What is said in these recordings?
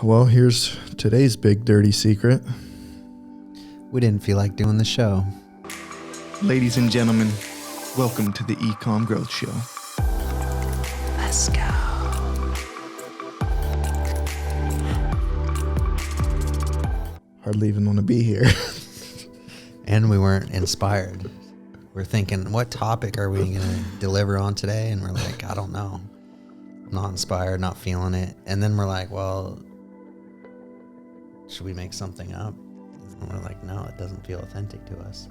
Well, here's today's big dirty secret. We didn't feel like doing the show. Ladies and gentlemen, welcome to the eComm Growth Show. Let's go. Hardly even want to be here. And we weren't inspired. We're thinking, what topic are we going to deliver on today? And we're like, I don't know. Not inspired, not feeling it. And then we're like, well, should we make something up? And we're like, no, it doesn't feel authentic to us.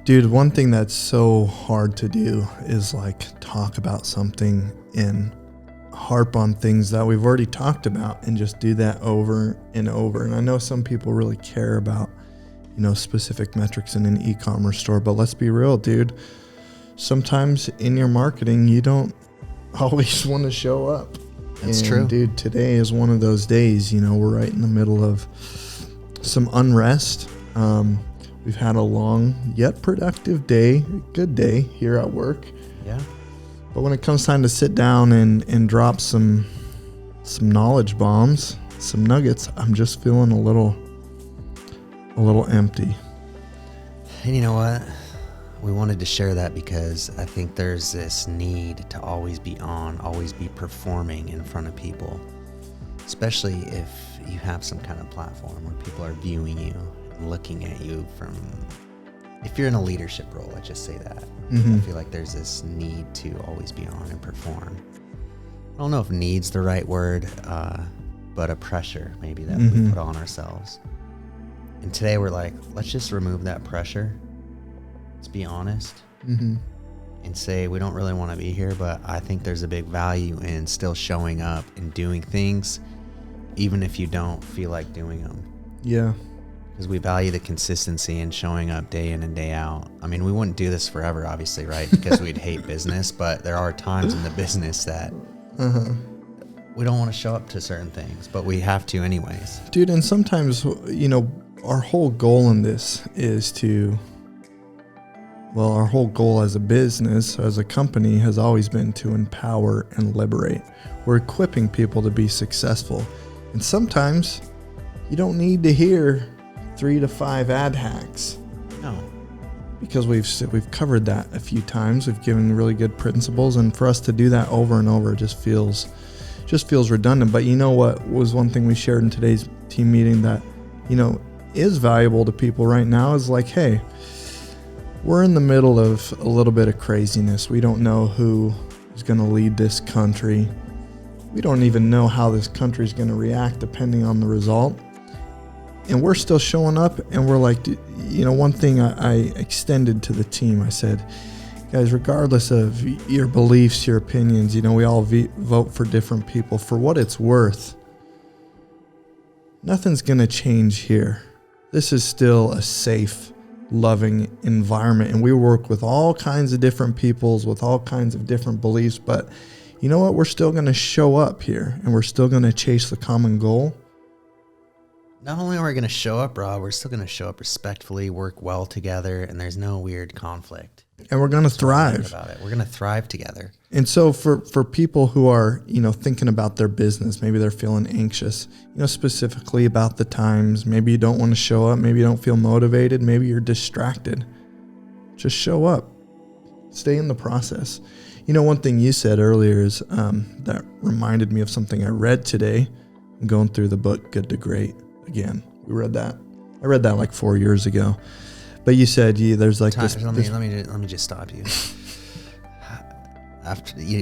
Dude, one thing that's so hard to do is like talk about something and harp on things that we've already talked about and just do that over and over. And I know some people really care about, specific metrics in an e-commerce store, but let's be real, dude. Sometimes in your marketing, you don't always want to show up. That's true. Dude, today is one of those days, we're right in the middle of some unrest. We've had a long yet productive day, good day here at work. Yeah. But when it comes time to sit down and drop some knowledge bombs, some nuggets, I'm just feeling a little empty. And you know what? We wanted to share that because I think there's this need to always be on, always be performing in front of people, especially if you have some kind of platform where people are viewing you and looking at you from, if you're in a leadership role, let's just say that. I feel like there's this need to always be on and perform. I don't know if need's the right word, but a pressure maybe that we put on ourselves. And today we're like, let's just remove that pressure. Let's be honest and say we don't really want to be here, but I think there's a big value in still showing up and doing things, even if you don't feel like doing them. Yeah. Because we value the consistency and showing up day in and day out. I mean, we wouldn't do this forever, obviously, right? Because we'd hate business, but there are times in the business that we don't want to show up to certain things, but we have to anyways. Dude, and sometimes, our whole goal in this is our whole goal as a business, as a company, has always been to empower and liberate. We're equipping people to be successful. And sometimes you don't need to hear 3 to 5 ad hacks. No. Because we've covered that a few times. We've given really good principles, and for us to do that over and over just feels redundant. But you know what was one thing we shared in today's team meeting that, is valuable to people right now is like, hey, we're in the middle of a little bit of craziness. We don't know who is going to lead this country. We don't even know how this country is going to react depending on the result. And we're still showing up, and we're like, one thing I extended to the team, I said, guys, regardless of your beliefs, your opinions, we all vote for different people. For what it's worth, nothing's going to change here. This is still a safe, loving environment, and we work with all kinds of different peoples with all kinds of different beliefs, but you know what? We're still going to show up here, and we're still going to chase the common goal. Not only are we going to show up, Rob, we're still going to show up respectfully, work well together, and there's no weird conflict. And we're going to thrive. About it. We're going to thrive together. And so for people who are, thinking about their business, maybe they're feeling anxious, specifically about the times, maybe you don't want to show up, maybe you don't feel motivated, maybe you're distracted. Just show up. Stay in the process. One thing you said earlier is that reminded me of something I read today. I'm going through the book Good to Great again. We read that. I read that like 4 years ago. But you said there's like this. Let me just stop you.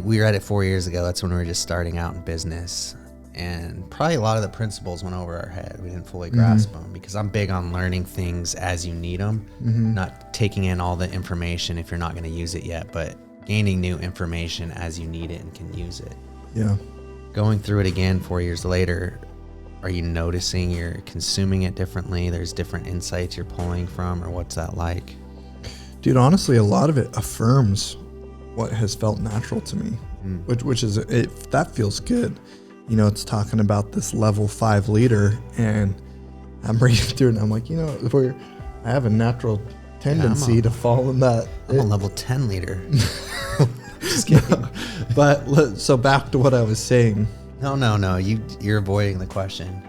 We read it 4 years ago. That's when we were just starting out in business, and probably a lot of the principles went over our head. We didn't fully grasp them because I'm big on learning things as you need them, not taking in all the information if you're not going to use it yet, but gaining new information as you need it and can use it. Yeah. Going through it again 4 years later, are you noticing you're consuming it differently? There's different insights you're pulling from, or what's that like? Dude, honestly, a lot of it affirms what has felt natural to me, which is, that feels good. It's talking about this level 5 leader, and I'm reading through it and I'm like, I have a natural tendency to fall in that. I'm a level 10 leader. Just kidding. But so back to what I was saying. No. You're avoiding the question.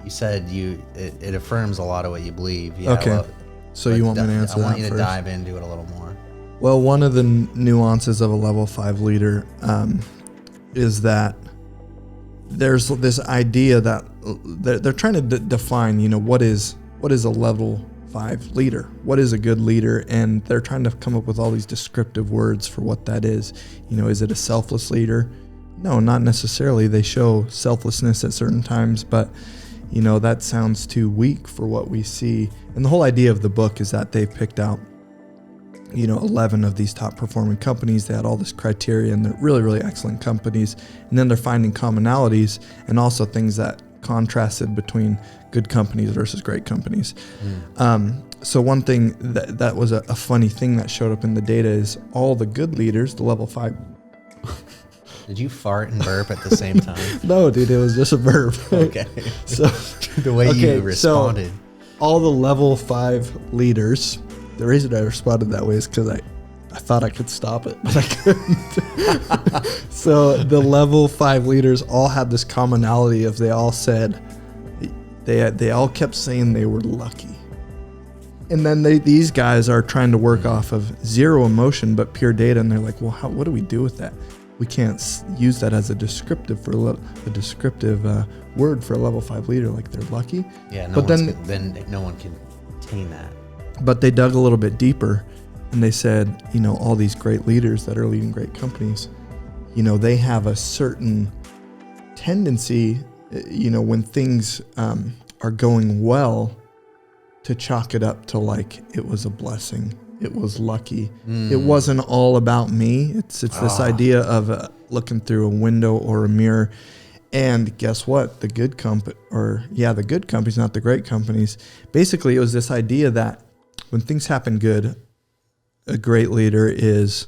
You said it affirms a lot of what you believe. Yeah, Okay. well, So you want me to answer that I want you to first? dive into it a little more. Well, one of the nuances of a level 5 leader is that there's this idea that they're trying to define, what is a level 5 leader? What is a good leader? And they're trying to come up with all these descriptive words for what that is. Is it a selfless leader? No, not necessarily. They show selflessness at certain times, but that sounds too weak for what we see. And the whole idea of the book is that they've picked out 11 of these top performing companies. They had all this criteria, and they're really, really excellent companies. And then they're finding commonalities and also things that contrasted between good companies versus great companies. So one thing that was a funny thing that showed up in the data is all the good leaders, the level 5. Did you fart and burp at the same time? No, dude, it was just a verb. Okay. So the way you responded. So all the level 5 leaders, the reason I responded that way is because I thought I could stop it, but I couldn't. So the level 5 leaders all had this commonality of they all said, they all kept saying they were lucky. And then these guys are trying to work off of zero emotion, but pure data. And they're like, well, what do we do with that? We can't use that as a descriptive word for a level 5 leader. Like they're lucky. Yeah, but then no one can attain that. But they dug a little bit deeper, and they said, all these great leaders that are leading great companies, they have a certain tendency, when things are going well, to chalk it up to like it was a blessing. It was lucky. It wasn't all about me. It's this idea of looking through a window or a mirror. And guess what? The good companies, not the great companies. Basically, it was this idea that when things happen good, a great leader is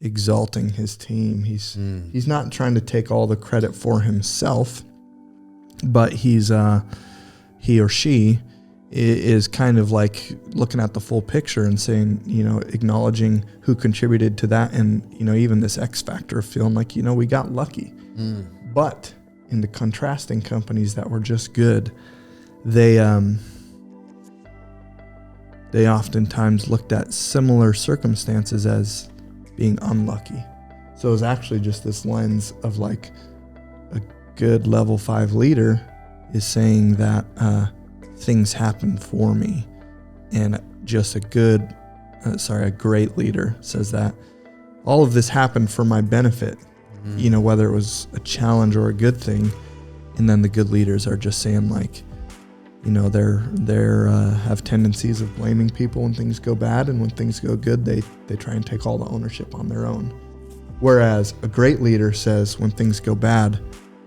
exalting his team. He's not trying to take all the credit for himself, but he or she is kind of like looking at the full picture and saying, acknowledging who contributed to that. And, even this X factor of feeling like, we got lucky. But in the contrasting companies that were just good, they oftentimes looked at similar circumstances as being unlucky. So it was actually just this lens of like a good level 5 leader is saying that things happen for me, and just a great leader says that all of this happened for my benefit, whether it was a challenge or a good thing. And then the good leaders are just saying like, they're have tendencies of blaming people when things go bad, and when things go good, they try and take all the ownership on their own. Whereas a great leader says, when things go bad,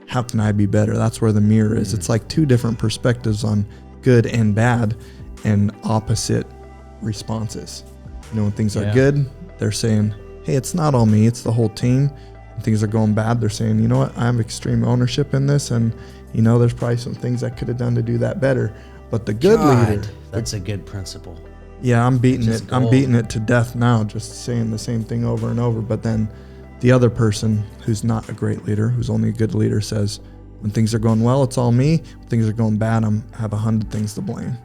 how can I be better? That's where the mirror is. It's like two different perspectives on good and bad, and opposite responses. When things are good, they're saying, hey, it's not all me, it's the whole team. When things are going bad, they're saying, you know what, I have extreme ownership in this, and there's probably some things I could have done to do that better. But the good leader, that's a good principle. Yeah, I'm beating it to death now, just saying the same thing over and over. But then the other person who's not a great leader, who's only a good leader, says, when things are going well, it's all me. When things are going bad, I have 100 things to blame.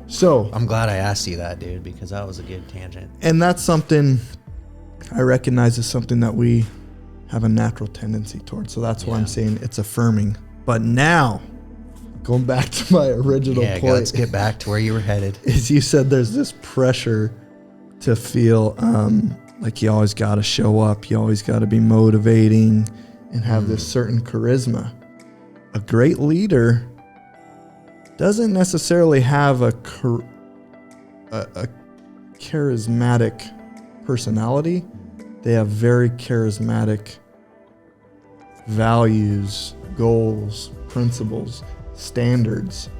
So I'm glad I asked you that, dude, because that was a good tangent. And that's something I recognize is something that we have a natural tendency towards. So that's why I'm saying it's affirming. But now, going back to my original point. Let's get back to where you were headed. Is you said there's this pressure to feel like you always got to show up. You always got to be motivating and have this certain charisma. A great leader doesn't necessarily have a charismatic personality. They have very charismatic values, goals, principles, standards.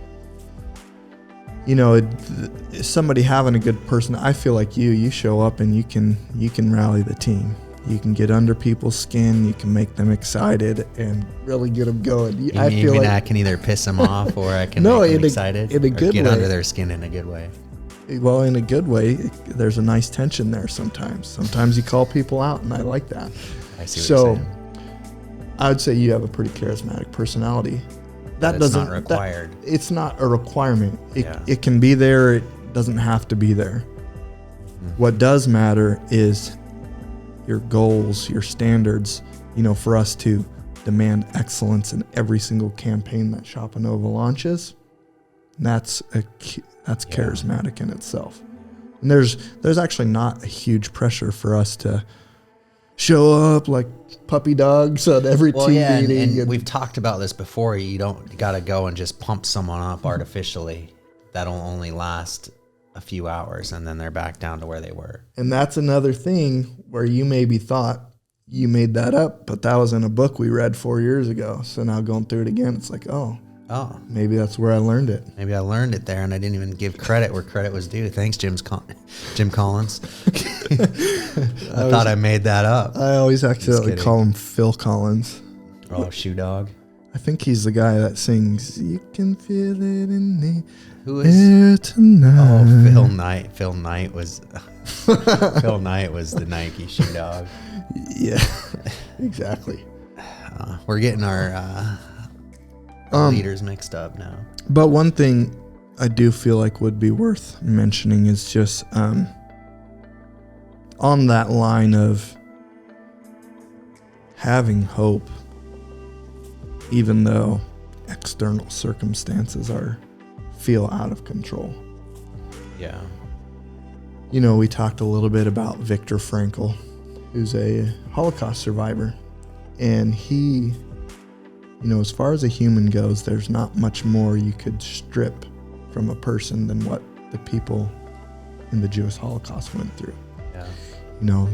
Somebody having a good person, I feel like you show up and you can rally the team. You can get under people's skin. You can make them excited and really get them going. I feel like I can either piss them off or I can make them excited. In a good way. Get under their skin in a good way. Well, in a good way, there's a nice tension there sometimes. Sometimes you call people out, and I like that. I see what you're saying. I would say you have a pretty charismatic personality. That doesn't not required. It's not a requirement. Yeah. It can be there. It doesn't have to be there. What does matter is your goals, your standards, for us to demand excellence in every single campaign that Shopanova launches. That's charismatic in itself. And there's actually not a huge pressure for us to show up like puppy dogs at every team meeting. And we've talked about this before. You got to go and just pump someone up artificially. That'll only last a few hours, and then they're back down to where they were. And that's another thing where you maybe thought you made that up, but that was in a book we read 4 years ago. So now going through it again, it's like, oh, maybe that's where I learned it. Maybe I learned it there, and I didn't even give credit where credit was due. Thanks, Jim Collins. I thought I made that up. I always accidentally call him Phil Collins. Oh, Shoe Dog. I think he's the guy that sings, "You can feel it in the Who is air tonight." Oh, Phil Knight. Phil Knight was the Nike Shoe Dog. Yeah, exactly. We're getting our leaders mixed up now. But one thing I do feel like would be worth mentioning is just on that line of having hope, even though external circumstances feel out of control. Yeah. We talked a little bit about Viktor Frankl, who's a Holocaust survivor. And he, as far as a human goes, there's not much more you could strip from a person than what the people in the Jewish Holocaust went through. Yeah.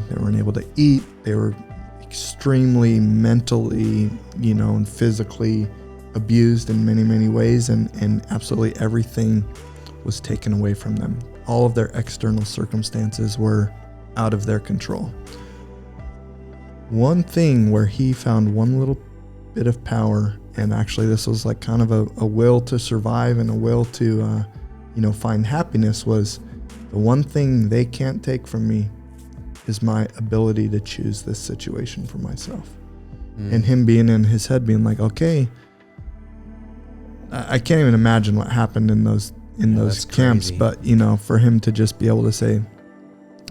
They weren't able to eat. They were extremely mentally, and physically abused in many, many ways. And absolutely everything was taken away from them. All of their external circumstances were out of their control. One thing where he found one little bit of power, and actually this was like kind of a will to survive and a will to, find happiness, was the one thing they can't take from me is my ability to choose this situation for myself. And him being in his head being like, okay, I can't even imagine what happened in those camps, but for him to just be able to say,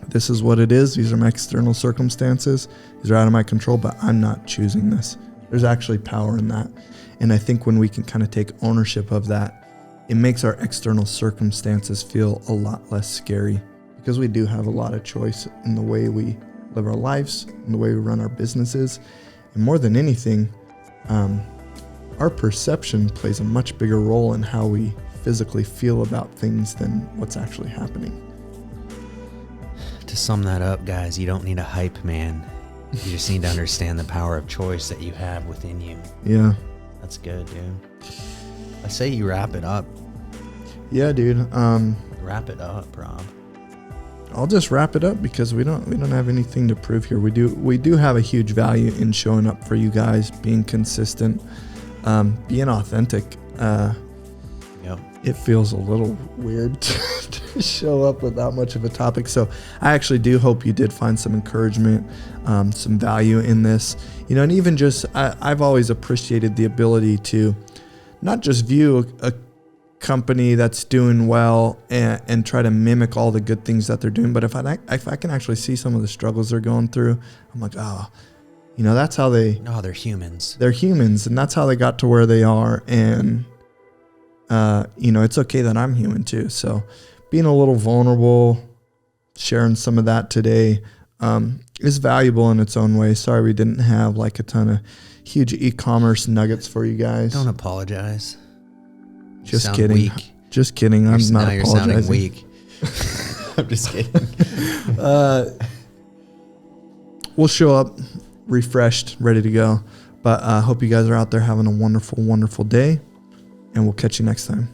this is what it is, these are my external circumstances, these are out of my control, but I'm not choosing this. There's actually power in that. And I think when we can kind of take ownership of that, it makes our external circumstances feel a lot less scary, because we do have a lot of choice in the way we live our lives, in the way we run our businesses. And more than anything, our perception plays a much bigger role in how we physically feel about things than what's actually happening. To sum that up, guys, you don't need a hype man. You just need to understand the power of choice that you have within you. Yeah. That's good, dude. I say you wrap it up. Yeah, dude. Wrap it up, Rob. I'll just wrap it up because we don't have anything to prove here. We do have a huge value in showing up for you guys, being consistent, being authentic. Yep. It feels a little weird to show up with that much of a topic. So I actually do hope you did find some encouragement, some value in this. And even just, I've always appreciated the ability to not just view a company that's doing well and try to mimic all the good things that they're doing, but if I can actually see some of the struggles they're going through, I'm like, that's how they're humans. They're humans, and that's how they got to where they are. And it's okay that I'm human too. So being a little vulnerable, sharing some of that today is valuable in its own way. Sorry we didn't have like a ton of huge e-commerce nuggets for you guys. Don't apologize. Just kidding. Weak. Just kidding. I'm not apologizing. You're sounding weak. I'm just kidding. We'll show up refreshed, ready to go. But I hope you guys are out there having a wonderful, wonderful day. And we'll catch you next time.